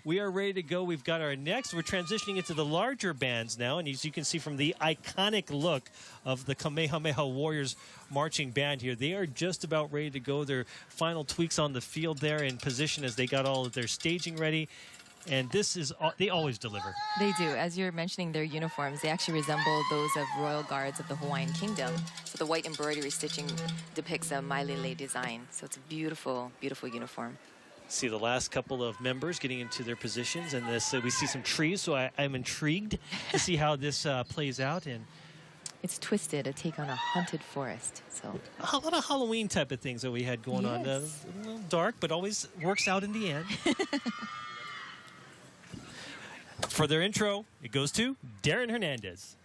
We are ready to go. We've got our next. We're transitioning into the larger bands now. And as you can see from the iconic look of the Kamehameha Warriors marching band here, they are just about ready to go. Their final tweaks on the field there in position as they got all of their staging ready. And this is, they always deliver. They do. As you're mentioning their uniforms, they actually resemble those of royal guards of the Hawaiian Kingdom. So the white embroidery stitching depicts a Mailele design. So it's a beautiful, beautiful uniform. See the last couple of members getting into their positions, and this we see some trees, so I'm intrigued to see how this plays out. And it's twisted, a take on a haunted forest. So a lot of Halloween type of things that we had going on. A little dark, but always works out in the end. For their intro, it goes to Darren Hernandez.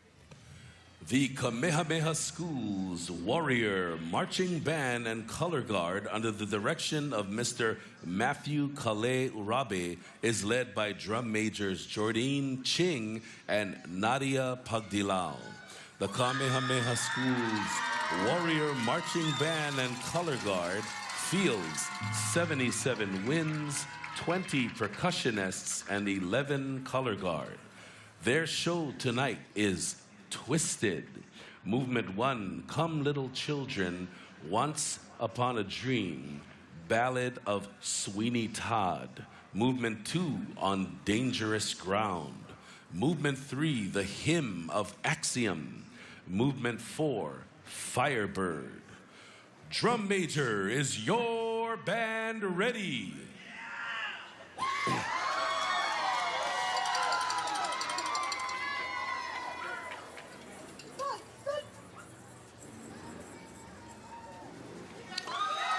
The Kamehameha School's Warrior Marching Band and Color Guard under the direction of Mr. Matthew Kalei Urabe is led by drum majors Jordynne Ching and Nadia Pagdilao. The Kamehameha School's Warrior Marching Band and Color Guard fields 77 winds, 20 percussionists, and 11 color guard. Their show tonight is Twisted. Movement 1, Come Little Children, Once Upon a Dream, Ballad of Sweeney Todd. Movement 2, On Dangerous Ground. Movement 3, The Hymn of Acxiom. Movement 4, Firebird. Drum major, is your band ready?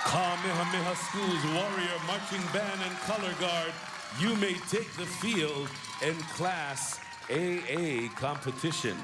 Kamehameha School's Warrior Marching Band and Color Guard, you may take the field in Class AA competition.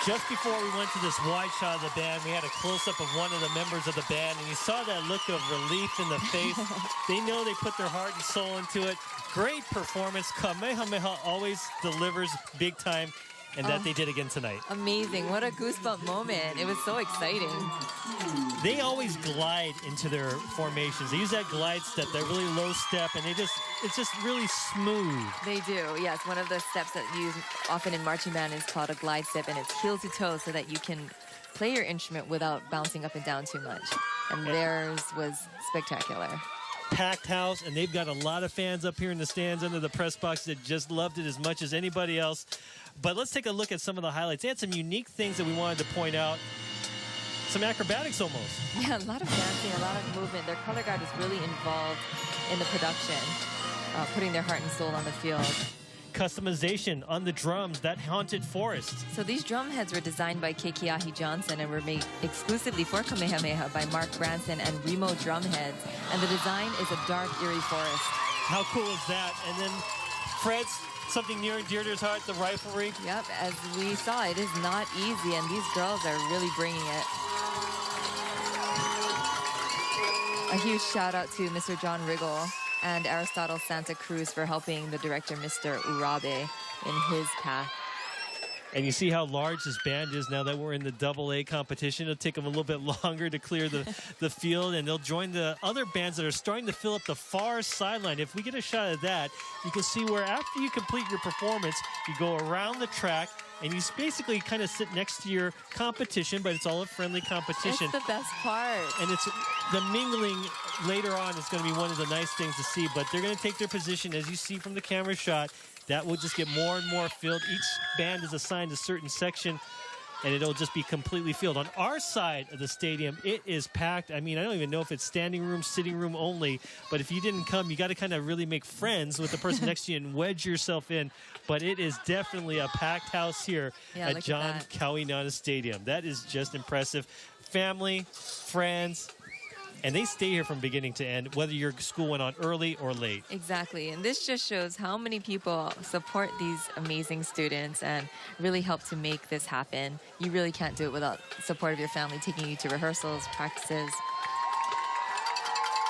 Just before we went to this wide shot of the band, we had a close-up of one of the members of the band, and you saw that look of relief in the face. They know they put their heart and soul into it. Great performance. Kamehameha always delivers big time, and that they did again tonight. Amazing. What a goosebump moment. It was so exciting. They always glide into their formations. They use that glide step, that really low step, and it's just really smooth. They do, yes. One of the steps that used often in marching band is called a glide step, and it's heel to toe so that you can play your instrument without bouncing up and down too much. And theirs was spectacular. Packed house, and they've got a lot of fans up here in the stands under the press box that just loved it as much as anybody else. But let's take a look at some of the highlights. They had some unique things that we wanted to point out. Some acrobatics almost. Yeah, a lot of dancing, a lot of movement. Their color guard is really involved in the production, putting their heart and soul on the field. Customization on the drums, that haunted forest. So these drum heads were designed by Kekiahi Johnson and were made exclusively for Kamehameha by Mark Branson and Remo drum heads. And the design is a dark, eerie forest. How cool is that? And then Fred's something near and dear to his heart, the riflery. Yep, as we saw, it is not easy, and these girls are really bringing it. A huge shout out to Mr. John Riggle and Aristotle Santa Cruz for helping the director, Mr. Urabe, in his path. And you see how large this band is now that we're in the AA competition. It'll take them a little bit longer to clear the field, and they'll join the other bands that are starting to fill up the far sideline. If we get a shot of that, you can see where after you complete your performance, you go around the track, and you basically kind of sit next to your competition, but it's all a friendly competition. It's the best part. And it's the mingling later on is going to be one of the nice things to see, but they're going to take their position, as you see from the camera shot. That will just get more and more filled. Each band is assigned a certain section, and it'll just be completely filled. On our side of the stadium, it is packed. I mean, I don't even know if it's standing room, sitting room only, but if you didn't come, you got to kind of really make friends with the person next to you and wedge yourself in. But it is definitely a packed house here at John Kawinana Stadium. That is just impressive. Family, friends, and they stay here from beginning to end, whether your school went on early or late. Exactly. And this just shows how many people support these amazing students and really help to make this happen. You really can't do it without support of your family taking you to rehearsals, practices.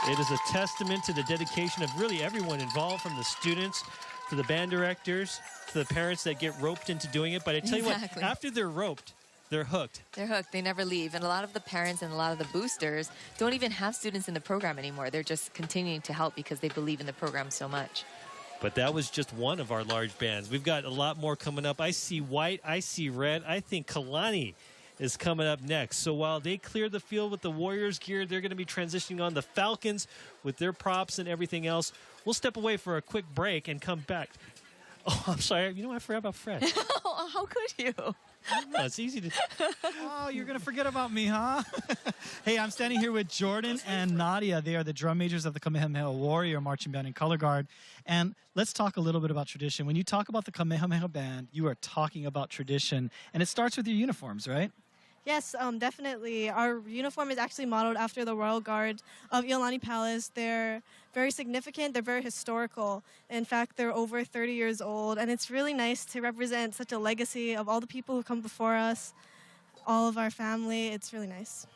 It is a testament to the dedication of really everyone involved, from the students to the band directors to the parents that get roped into doing it. But I tell you what, after they're roped, they're hooked. They're hooked. They never leave. And a lot of the parents and a lot of the boosters don't even have students in the program anymore. They're just continuing to help because they believe in the program so much. But that was just one of our large bands. We've got a lot more coming up. I see white. I see red. I think KALANI is coming up next. So while they clear the field with the Warriors gear, they're going to be transitioning on the Falcons with their props and everything else. We'll step away for a quick break and come back. Oh, I'm sorry. You know, I forgot about Fred. How could you? Oh, it's easy to... Oh, you're going to forget about me, huh? Hey, I'm standing here with Jordynne and Nadia. They are the drum majors of the Kamehameha Warrior Marching Band and Color Guard. And let's talk a little bit about tradition. When you talk about the Kamehameha Band, you are talking about tradition. And it starts with your uniforms, right? Yes, definitely. Our uniform is actually modeled after the Royal Guard of Iolani Palace. They're very significant. They're very historical. In fact, they're over 30 years old, and it's really nice to represent such a legacy of all the people who come before us, all of our family. It's really nice.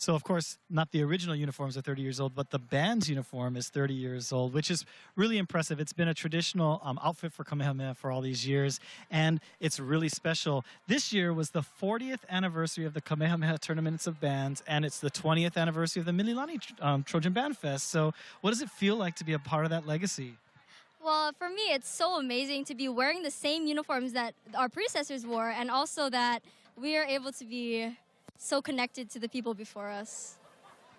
So, of course, not the original uniforms are 30 years old, but the band's uniform is 30 years old, which is really impressive. It's been a traditional outfit for Kamehameha for all these years, and it's really special. This year was the 40th anniversary of the Kamehameha Tournaments of Bands, and it's the 20th anniversary of the Mililani Trojan Bandfest. So what does it feel like to be a part of that legacy? Well, for me, it's so amazing to be wearing the same uniforms that our predecessors wore, and also that we are able to be so connected to the people before us.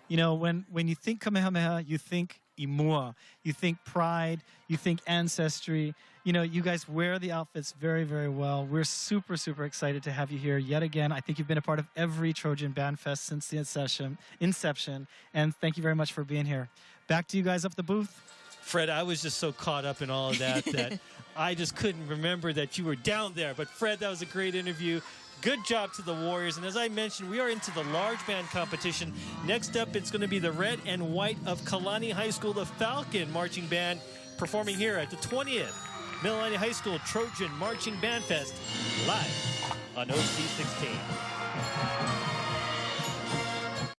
You know, when you think Kamehameha, you think Imua, you think pride, you think ancestry. You know, you guys wear the outfits very, very well. We're super, super excited to have you here yet again. I think you've been a part of every Trojan Bandfest since the inception, and thank you very much for being here. Back to you guys up the booth. Fred, I was just so caught up in all of that that I just couldn't remember that you were down there. But Fred, that was a great interview. Good job to the Warriors. And as I mentioned, we are into the large band competition. Next up, it's going to be the red and white of Kalani High School, the Falcon Marching Band, performing here at the 20th Mililani High School Trojan Marching Bandfest, live on OC16.